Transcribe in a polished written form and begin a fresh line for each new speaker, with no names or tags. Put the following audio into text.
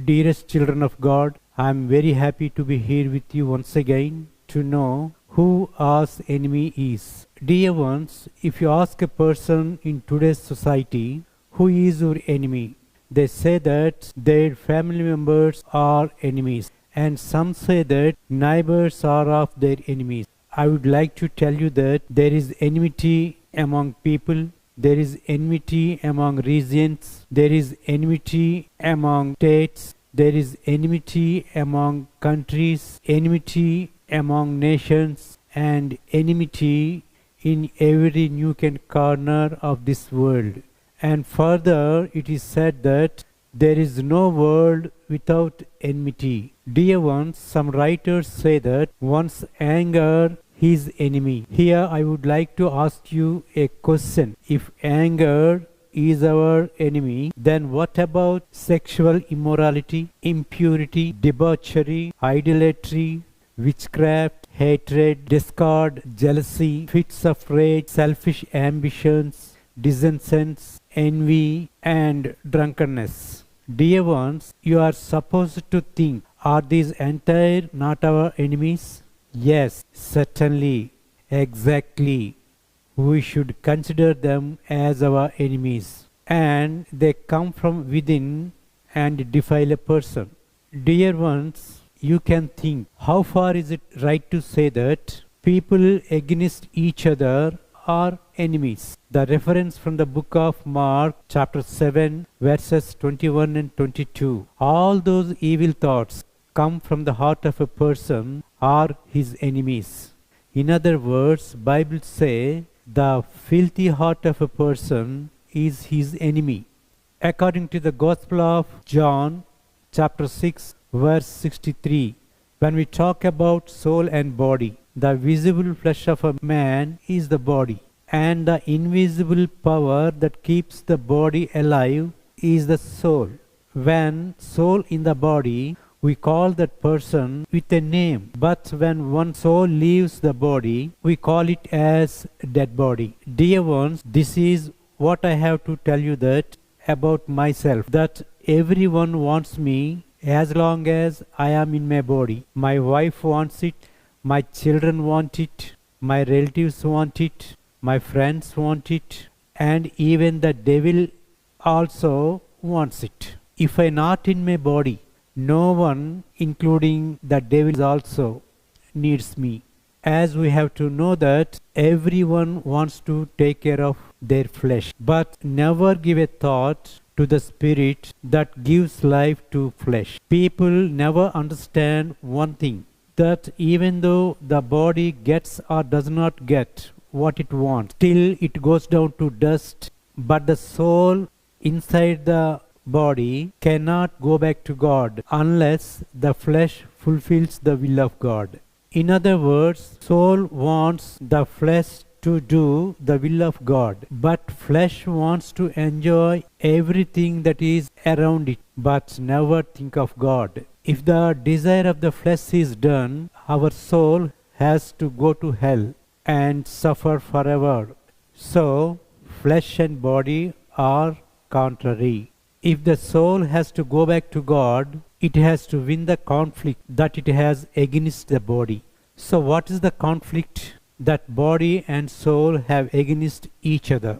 Dearest children of God, I am very happy to be here with you once again to know who our enemy is. Dear ones, if you ask a person in today's society, who is your enemy? They say that their family members are enemies, and some say that neighbors are of their enemies. I would like to tell you that there is enmity among people, there is enmity among regions, there is enmity among states, there is enmity among countries, enmity among nations, and enmity in every nook and corner of this world. And further, it is said that there is no world without enmity. Dear ones, some writers say that one's anger is enemy. Here I would like to ask you a question. If anger is our enemy, then what about sexual immorality, impurity, debauchery, idolatry, witchcraft, hatred, discord, jealousy, fits of rage, selfish ambitions, dissensions, envy, and drunkenness? Dear ones, you are supposed to think, are these entire not our enemies? Yes, certainly, exactly. We should consider them as our enemies, and they come from within and defile a person. Dear ones, you can think, how far is it right to say that people against each other are enemies? The reference from the book of Mark, chapter 7, verses 21 and 22. All those evil thoughts come from the heart of a person are his enemies. In other words, Bible say the filthy heart of a person is his enemy. According to the Gospel of John, chapter 6, verse 63, when we talk about soul and body, the visible flesh of a man is the body, and the invisible power that keeps the body alive is the soul. When soul in the body, we call that person with a name, but when one soul leaves the body, we call it as dead body. Dear ones, this is what I have to tell you that about myself, that everyone wants me as long as I am in my body. My wife wants it, my children want it, my relatives want it, my friends want it, and even the devil also wants it. If I am not in my body, no one, including the devil also, needs me. As we have to know that everyone wants to take care of their flesh, but never give a thought to the spirit that gives life to flesh. People never understand one thing, that even though the body gets or does not get what it wants, still it goes down to dust, but the soul inside the body cannot go back to God unless the flesh fulfills the will of God. In other words, soul wants the flesh to do the will of God, but flesh wants to enjoy everything that is around it, but never think of God. If the desire of the flesh is done, our soul has to go to hell and suffer forever. So, flesh and body are contrary. If the soul has to go back to God, it has to win the conflict that it has against the body. So what is the conflict that body and soul have against each other?